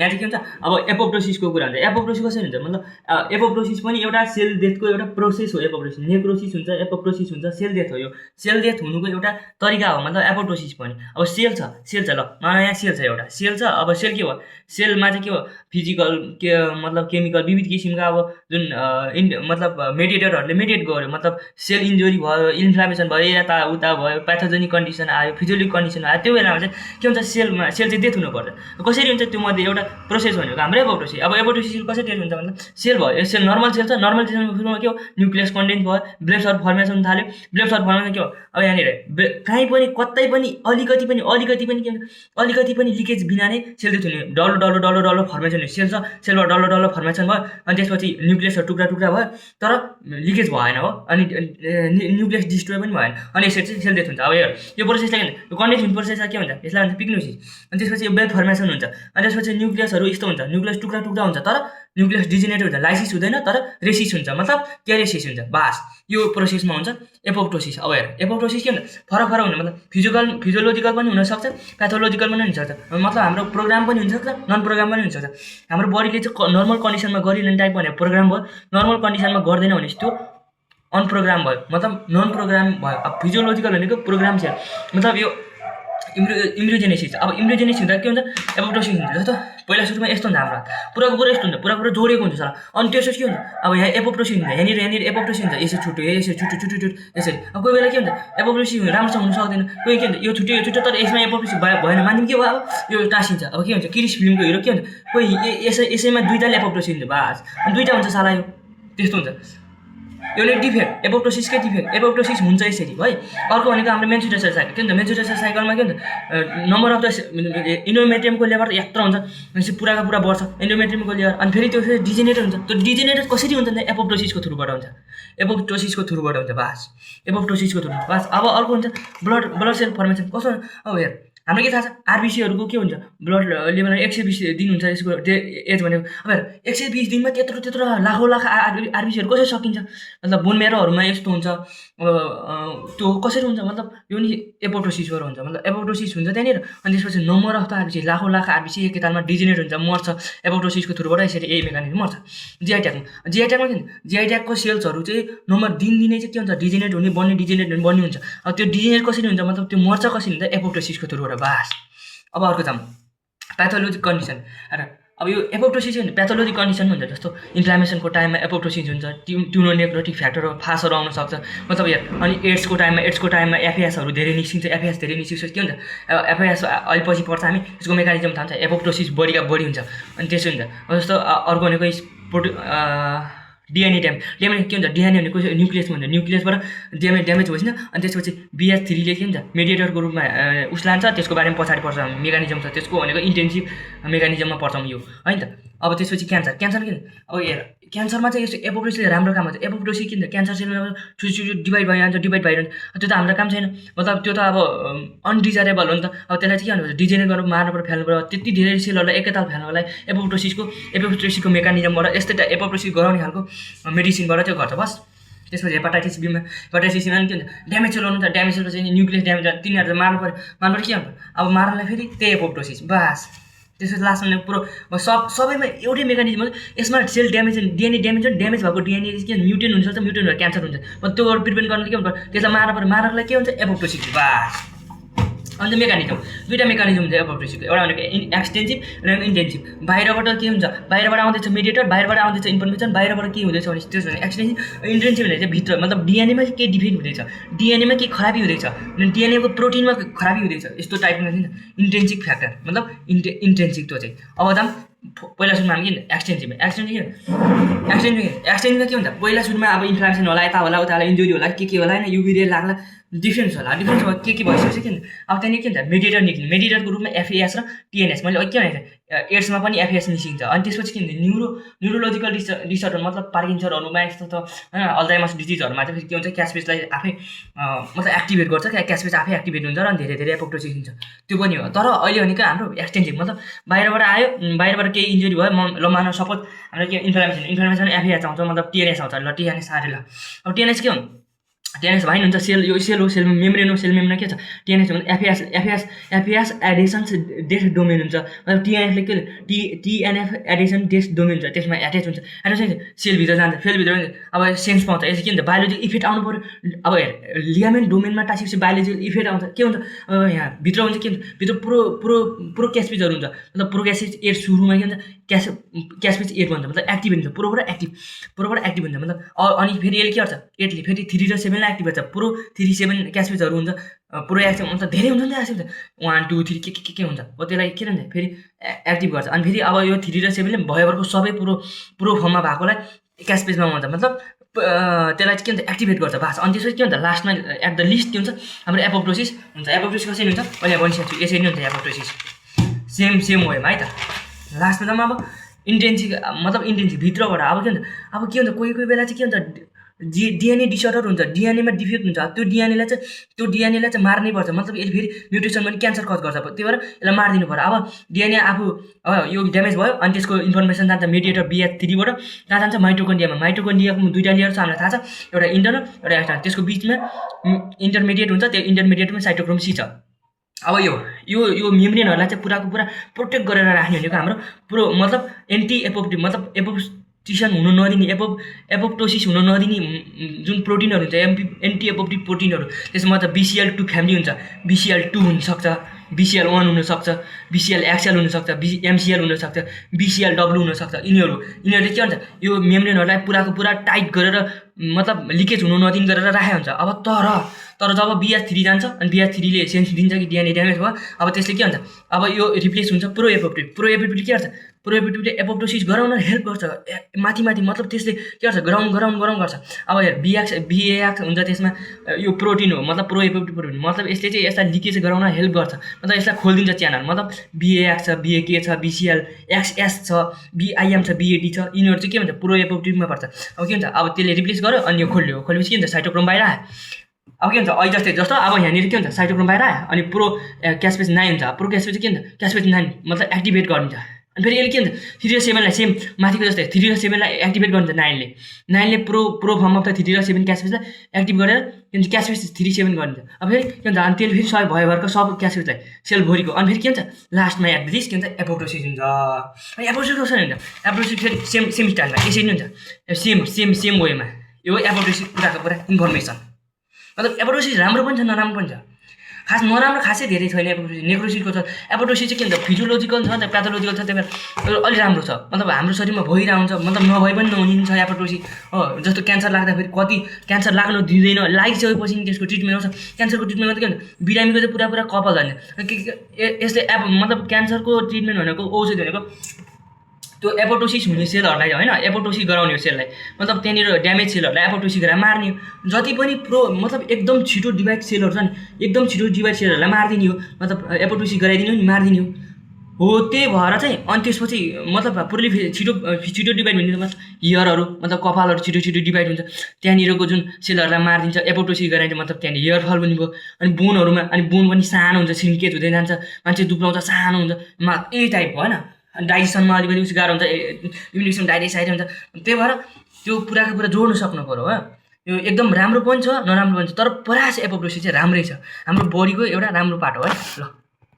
यहाँ चाहिँ के हुन्छ अब एपोप्टोसिसको कुरा हुन्छ। एपोप्टोसिस कसरी हुन्छ मतलब एपोप्टोसिस पनि एउटा सेल डेथको एउटा प्रोसेस हो। एपोप्टोसिस नेक्रोसिस हुन्छ, एपोप्टोसिस हुन्छ, सेल डेथ हो। यो सेल डेथ हुनुको एउटा तरिका हो मतलब एपोप्टोसिस पनि। अब सेल छ ल यहाँ सेल छ, एउटा सेल छ। अब सेल के हो, सेलमा चाहिँ के हो फिजिकल के मतलब केमिकल विविध किसिमका अब जुन मतलब मेडिएटरहरूले मेडिएट गर्यो मतलब सेल इन्जुरी भयो, इन्फ्लामेसन भयो, यताउता भयो, प्याथोजेनिक कन्डिसन आयो, फिजियोलोजिक कन्डिसन आयो, त्यो बेलामा चाहिँ के हुन्छ सेल चाहिँ डेथ हुनुपर्छ। कसरी हुन्छ त्यो मध्ये एउटा प्रोसेस भनेको हाम्रो एपोप्टोसिस। अब एपोप्टोसिस कसरी डेथ हुन्छ मतलब सेल भयो, यो सेल नर्मल सेल छ, नर्मल सेलमा सुरुमा के हो न्युक्लियस कन्टेन्ट भयो, ब्लेब्सहरू फर्मेसन हुन थाल्यो। ब्लेब्सहरू फर्मेसन के हो अब यहाँनिर कहीँ पनि कतै पनि अलिकति पनि के अलिकति पनि लिकेज बिना नै सेल डेथ हुने। डल्लो फर्मेसन हुने सेल छ, सेलबाट डल्लो फर्मेसन भयो अनि त्यसपछि न्युक्लियसहरू टुक्रा भयो तर लिकेज भएन हो, अनि न्युक्लियस डिस्ट्रोय पनि भएन, अनि यसरी चाहिँ सेल डेथ हुन्छ। अब यो प्रोसेसलाई यो कन्डेन्सेसन प्रोसेसलाई के भन्छ, यसलाई भन्छ पिग्नोसिस। अनि त्यसपछि यो वेब फर्मेसन हुन्छ, अनि त्यसपछि न्युक्लियसहरू यस्तो हुन्छ, न्युक्लियस टुक्रा हुन्छ तर न्युक्लियस डिजेनेरेट हुन्छ, लाइसिस हुँदैन तर रेसिस हुन्छ मतलब क्यारेसिस हुन्छ। बास यो प्रोसेसमा हुन्छ एपोप्टोसिस। अब एपोप्टोसिस के हुन्छ फरक हुन्छ मतलब फिजियोलोजिकल पनि हुनसक्छ, प्याथोलोजिकल पनि हुनसक्छ, मतलब हाम्रो प्रोग्राम पनि हुनसक्छ, नन प्रोग्राम पनि हुनसक्छ। हाम्रो बडीले चाहिँ नर्मल कन्डिसनमा गरिरहने टाइप भनेको प्रोग्राम भयो, नर्मल कन्डिसनमा गर्दैन भनेपछि त्यो अनप्रोग्राम भयो मतलब नन प्रोग्राम भयो। अब फिजियोलोजिकल भनेको प्रोग्राम छ मतलब यो इम्ब्रियोजेनेसिस। अब इम्ब्रियोजेनेसिस हुँदा के हुन्छ एपोप्टोसिस हुन्छ। जस्तो पहिला सुरुमा यस्तो हुन्छ हाम्रो पुरा यस्तो हुन्छ, पुरा जोडेको हुन्छ सर, अनि त्यसपछि के हुन्छ अब यहाँ एपोप्टोसिस हुन्छ, यहाँनिर एपोप्टोसिस हुन्छ, यसरी छुट्यो यसरी। अब कोही बेला के हुन्छ एपोप्टोसिस राम्रोसँग हुन सक्दैन, कोही के हुन्छ यो छुट्यो तर यसमा एपोप्टोसिस भएन मानिम के भयो अब यो टाँसिन्छ। अब के हुन्छ क्रिस फिल्मको हिरो के हुन्छ कोही यसैमा दुईवटाले एपोप्टोसिस हुन्छ बास, अनि दुईवटा हुन्छ साला यो त्यस्तो हुन्छ। यो डिफेक्ट एपोप्टोसिसकै डिफेक्ट। एपोप्टोसिस हुन्छ यसरी है। अर्को भनेको हाम्रो मेन्सुरेसन साइकल के हुन्छ, मेन्सुरेसन साइकलमा के हुन्छ नम्बर अफ द इन्डोमेट्रियमको लेभल यत्रो हुन्छ, भनेपछि पुराको पुरा बढ्छ इन्डोमेट्रियमको लेभल, अनि फेरि त्यो फेरि डिजेनेरेट हुन्छ। त्यो डिजेनेरेट कसरी हुन्छ भने एपोप्टोसिसको थ्रुबाट हुन्छ, एपोप्टोसिसको थ्रुबाट हुन्छ बास, एपोप्टोसिसको थ्रु बास। अब अर्को हुन्छ ब्लड सेल फर्मेसन कस्तो। अब हेर हाम्रो के थाहा छ आरबिसीहरूको के हुन्छ ब्लड लेभल 120 दिन हुन्छ यसको एज भनेको। अब हेर 120 दिनमा त्यत्रो लाखौँ लाख आरबिसीहरू कसरी सकिन्छ मतलब बोन मेरोहरूमा यस्तो हुन्छ। त्यो कसरी हुन्छ मतलब यो नि एपोप्टोसिसबाट हुन्छ मतलब एपोप्टोसिस हुन्छ त्यहाँनिर, अनि त्यसपछि नम्बर अफ द आरबिसी लाखौँ लाख आरबिसी एकैतालमा डिजेनेट हुन्छ मर्छ एपोप्टोसिसको थ्रुबाट यसरी यही मेकानिजम मर्छ। जिआइट्यागमा के हुन्छ जिआइट्यागको सेल्सहरू चाहिँ नम्बर दिनदिनै चाहिँ के हुन्छ डिजेनेट हुने बन्ने हुन्छ। अब त्यो डिजेनेट कसरी हुन्छ मतलब त्यो मर्छ कसरी हुन्छ एपोप्टोसिसको थ्रुबाट बास। अब अर्को जाउँ प्याथोलोजिक कन्डिसन। अब यो एपोप्टोसिस हुन्छ प्याथोलोजिक कन्डिसन हुन्छ, जस्तो इन्फ्लामेसनको टाइममा एपोप्टोसिस हुन्छ, ट्युनो नेक्रोटिक फ्याक्टर फासहरू आउन सक्छ मतलब यहाँ। अनि एड्सको टाइममा एफएसहरू धेरै निस्किन्छ, एफएस धेरै निस्किन्छ के हुन्छ एफएस अलिपछि पर्छ हामी यसको मेकानिजम थाहा हुन्छ एपोप्टोसिस बढी हुन्छ, अनि त्यसो हुन्छ। जस्तो अर्को भनेको डिएनए ड्यामेज के हुन्छ डिएनए भनेको न्युक्लियसमा हुन्छ, न्युक्लियसबाट ड्यामेज भएपछि अनि त्यसपछि BH3ले के हुन्छ मेडिएटरको रूपमा उस लान्छ, त्यसको बारेमा पछाडि पर्छ मेकानिजम छ त्यसको भनेको इन्टेन्सिभ मेकानिजममा पर्छ यो है त। अब त्यसपछि क्यान्सर के हुन्छ अब हेर क्यान्सरमा चाहिँ यस्तो एपोप्टोसिसले राम्रो काम हुन्छ। एपोप्टोसिस के हुन्छ क्यान्सर सेलमा छुट्टी डिभाइड भइरहन्छ त्यो त हाम्रो काम छैन मतलब त्यो त अब अनडिजायरेबल हो नि त। अब त्यसलाई चाहिँ के भन्नुपर्छ डिजेनेट गर्नु मार्नु पर्यो फ्याल्नु पर्यो, त्यति धेरै सेलहरूलाई एकैताल फ्याल्नुलाई एपोप्टोसिसको मेकानिजमबाट यस्तै एपोप्टोसिस गराउने खालको मेडिसिनबाट त्यो गर्छ बस। त्यसपछि हेपाटाइटिस बीमा के हुन्छ ड्यामेज सेल हुन्छ, ड्यामेज सेल चाहिँ न्युक्लियस ड्यामेज तिनीहरू मार्नु पर्यो के गर्नु अब मार्नलाई फेरि त्यही एपोप्टोसिस बास। त्यसपछि लास्टमा पुरो सबैमा एउटै मेकानिजम हुन्छ। यसमा सेल ड्यामेज डिएनए ड्यामेज भएको डिएनए के म्युटेन्ट हुनसक्छ, म्युटेन्ट भएर क्यान्सर हुन्छ, त्यो प्रिभेन्ट गर्न के भन्नु त्यसलाई मार्नु पर्यो, मार्नलाई के हुन्छ एपोप्टोसिस बास। अन्त मेकानिजम दुईवटा मेकानिजम हुन्छ एपोप्टोसिसको, एउटा भनेको एक्सटेन्सिभ र इन्टेन्सिभ। बाहिरबाट के हुन्छ बाहिरबाट आउँदैछ मेडिएटर, बाहिरबाट आउँदैछ इन्फर्मेसन, बाहिरबाट के हुँदैछ भने त्यो एक्सटेन्सिभ। इन्टेन्सिभ भने चाहिँ भित्र मतलब डिएनएमा केही डिफेक्ट हुँदैछ, डिएनएमा केही खराबी हुँदैछ, डिएनएको प्रोटिनमा खराबी हुँदैछ यस्तो टाइपमा चाहिँ इन्टेन्सिभ फ्याक्टर मतलब इन्टेन्सिभ त्यो चाहिँ। अब दाम पहिला सुरुमा हामी के एक्सटेन्सिभ एक्सटेन्सिभमा के हुन्छ पहिला सुरुमा अब इन्फ्लामेसन होला यता होला उता होला इन्जुरी होला के होला होइन युभी रे लाग्ला डिफ्रेन्स होला, डिफ्रेन्स भयो के भइसकेपछि के अब त्यहाँदेखि के हुन्छ मेडिएटर निस्किन्छ, मेडिएटरको रूपमा एफएस र टिएनएस। मैले के भनेको एड्समा पनि एफएस निस्किन्छ, अनि त्यसपछि के हुन्छ न्युरोलोजिकल डिसअर्डर मतलब पार्किन्सनहरूमा यस्तो त होइन अल्जाइमर्स डिजिजहरूमा चाहिँ के हुन्छ क्यासपेसलाई आफै मतलब एक्टिभेट गर्छ, क्यासपेस आफै एक्टिभेट हुन्छ र अनि धेरै एपोप्टोसिस हुन्छ त्यो पनि हो। तर अहिले भनेको हाम्रो एक्सटेन्सिभ मतलब बाहिरबाट आयो, बाहिरबाट केही इन्जुरी भयो ल मानव सपोज हाम्रो के इन्फ्लामेसन एफएस आउँछ मतलब टिएनएस आउँछ ल टिएनएस आएर ल अब टिएनएस के हो टिएनएस भाइ हुन्छ सेल, यो सेल हो, सेलमा मेम्ब्रेन हो, सेल मेम्ब्रेन के छ टिएनएस भने एफएस एडिसन डेथ डोमेन हुन्छ। मतलब टिएनएफले के टिएनएफ एडिसन डेथ डोमेन हुन्छ, त्यसमा एट्याच हुन्छ। सेलभित्र जान्छ, सेलभित्र अब सेन्स पाउँछ। यसले के हुन्छ बायोलोजिकल इफेक्ट आउनु पऱ्यो। अब हेर लिगामेन्ट डोमेनमा टाँसेपछि बायोलोजिकल इफेक्ट आउँछ, के हुन्छ अब यहाँ भित्र हुन्छ के हुन्छ भित्र प्रोक्यास्पिजहरू हुन्छ। मतलब प्रोक्यास्पिज एट सुरुमा के हुन्छ क्यास्पिज एट भन्छ, मतलब एक्टिभ हुन्छ, प्रोबाट एक्टिभ हुन्छ। मतलब अनि फेरि यसले के गर्छ 8ले फेरि 3 र 7 लाई एक्टिभ गर्छ। प्रो 3 7 क्यास्पिजहरू हुन्छ, प्रो एक्टिभ मतलब धेरै हुन्छ नि त एक्टिभ 1 2 3 के हुन्छ हो, त्यसलाई के भन्छ फेरि एक्टिभ गर्छ। अनि फेरि अब यो 3 र 7 ले भयभरको सबै प्रो फर्ममा भएकोलाई क्यास्पिजमा हुन्छ, मतलब त्यसलाई के भन्छ एक्टिभेट गर्छ भाष। अनि त्यसपछि के हुन्छ लास्टमा एट द लिस्ट के हुन्छ हाम्रो एपोप्टोसिस हुन्छ। एपोप्टोसिस कसरी हुन्छ अहिले भनिसकेको छु, यसरी नै हुन्छ एपोप्टोसिस, सेम वेमा है त। लास्टमा त अब इन्टेन्सिभ भित्रबाट अब के हुन्छ कोही बेला चाहिँ के हुन्छ डिएनए डिसअर्डर हुन्छ, डिएनएमा डिफेक्ट हुन्छ। त्यो डिएनएलाई चाहिँ मार्नै पर्छ। मतलब यसले फेरि म्युटेसन पनि क्यान्सर कज गर्छ, त्यही भएर यसलाई मारिदिनु पर्यो। अब डिएनए आफू यो ड्यामेज भयो अनि त्यसको इन्फर्मेसन जान्छ मेडिएटर BH3बाट, कहाँ जान्छ माइटोकन्ड्रियामा। माइटोकन्ड्रियाको 2टा लेयर छ हामीलाई थाहा छ, एउटा इन्टरनल एउटा एक्सटर्नल। त्यसको बिचमा इन्टरमिडिएट हुन्छ, त्यो इन्टरमिडिएटमा साइटोक्रोम C छ। अब यो मेम्ब्रेनहरूलाई चाहिँ पुराको पुरा प्रोटेक्ट गरेर राख्ने भनेको हाम्रो मतलब एन्टी एपोप्टिभ मतलब एपोप्टिसन हुन नदिने एपोप्टोसिस हुन नदिने जुन प्रोटिनहरू हुन्छ एन्टी एपोप्टिभ प्रोटिनहरू, त्यसमा त BCL2 फ्यामिली हुन्छ, BCL2 हुनसक्छ, BCL1 हुनसक्छ, BCLXL हुनसक्छ, MCL हुनसक्छ, BCLW हुनसक्छ। यिनीहरूले के भन्छ यो मेम्ब्रेनहरूलाई पुराको पुरा टाइट गरेर मतलब लिकेज हुनु नदिने गरेर राखेको हुन्छ। अब तर जब BH3 जान्छ अनि BH3ले सेन्स दिन्छ कि डिएनए ड्यामेज भयो, अब त्यसले के भन्छ अब यो रिप्लेस हुन्छ प्रोएपोप्टिभ के गर्छ प्रोएपोप्टिभले एपोप्टोसिस गराउन हेल्प गर्छ माथि मतलब त्यसले के गर्छ गराउन गर्छ। अब हेर BAX हुन्छ, त्यसमा यो प्रोटिन हो मतलब प्रोएपोप्टिभ प्रोटिन, मतलब यसले चाहिँ यसलाई लिकेज गराउन हेल्प गर्छ, मतलब यसलाई खोलिदिन्छ च्यानल। मतलब BAX छ, BAK छ, BCLXS छ, BIM छ, BAD छ, यिनीहरू चाहिँ के भन्छ प्रोएपोप्टिभमा पर्छ। अब के हुन्छ अब त्यसले रिप्लेस गर्यो अनि यो खोलेपछि के हुन्छ साइटोक्रोम बाहिर आयो। अब के हुन्छ अहिले जस्तो अब यहाँनिर के हुन्छ साइटोक्रोम बाहिर आयो अनि प्रो क्यास्पेज 9 हुन्छ। प्रो क्यास्पेज के हुन्छ क्यास्पेज 9 मतलब एक्टिभेट गरिन्छ। अनि फेरि यसले के हुन्छ 3 र 7 लाई सेम माथिको जस्तै 3 र 7 लाई एक्टिभेट गरिन्छ 9ले प्रो फर्म अफ 3 र 7 क्यास्पेजलाई एक्टिभ गरेर के हुन्छ क्यास्पेज 3 7 गरिन्छ। अब फेरि के हुन्छ अनि त्यसले फेरि सबै भयभरको सब क्यास्पेजलाई सेल भरिको अनि फेरि के हुन्छ लास्टमा एट दिस के हुन्छ एपोप्टोसिस हुन्छ। अनि एपोप्टोसिस कसरी हुन्छ एपोप्टोसिस फेरि सेम स्टाइलमा यसरी नै हुन्छ सेम वेमा। यो एपोप्टोसिस पुरा इन्फर्मेसन। मतलब एपोप्टोसिस राम्रो पनि छ नराम्रो पनि छ, खास नराम्रो खासै धेरै छैन। नेक्रोसिसको छ एपोप्टोसिस चाहिँ के हुन्छ फिजियोलोजिकल छ प्याथोलोजिकल छ, त्यही भएर अलि राम्रो छ। मतलब हाम्रो शरीरमा भइरहेको हुन्छ मतलब नभए पनि नहुने छ एपोप्टोसिस हो। जस्तो क्यान्सर लाग्दाखेरि कति क्यान्सर लाग्नु दिँदैन, लागिसकेपछि त्यसको ट्रिटमेन्ट आउँछ। क्यान्सरको ट्रिटमेन्ट के हुन्छ बिरामीको चाहिँ पुरा कपाल झर्ने। यसले मतलब क्यान्सरको ट्रिटमेन्ट भनेको औषधि भनेको त्यो एपोप्टोसिस हुने सेलहरूलाई होइन एपोप्टोसिस गराउने सेललाई मतलब त्यहाँनिर ड्यामेज सेलहरूलाई एपोप्टोसिस गरेर मार्ने हो। जति पनि मतलब एकदम छिटो डिभाइड सेलहरू छ नि एकदम छिटो डिभाइड सेलहरूलाई मारिदिने हो, मतलब एपोप्टोसिस गराइदिने हो नि मारिदिने हो। त्यही भएर चाहिँ अनि त्यसपछि मतलब छिटो डिभाइड हुने मतलब हेयरहरू मतलब कपालहरू छिटो डिभाइड हुन्छ, त्यहाँनिरको जुन सेलहरूलाई मारिदिन्छ एपोप्टोसिस गराइदिन्छ। मतलब त्यहाँनिर हेयर फल पनि भयो। अनि बोनहरूमा अनि बोन पनि सानो हुन्छ, श्रिङ्केज हुँदै जान्छ, मान्छे दुब्लाउँछ सानो हुन्छ यही टाइपको होइन। डाइजेसनमा अलिकति उस गाह्रो हुन्छ, इम्युनिसन डाइजेस्ट हुन्छ। त्यही भएर त्यो पुराको पुरा जोड्नु सक्नु पऱ्यो हो। यो एकदम राम्रो पनि छ नराम्रो पनि छ, तर परास एपोप्टोसिस चाहिँ राम्रै छ, हाम्रो बडीको एउटा राम्रो पार्ट हो है। ल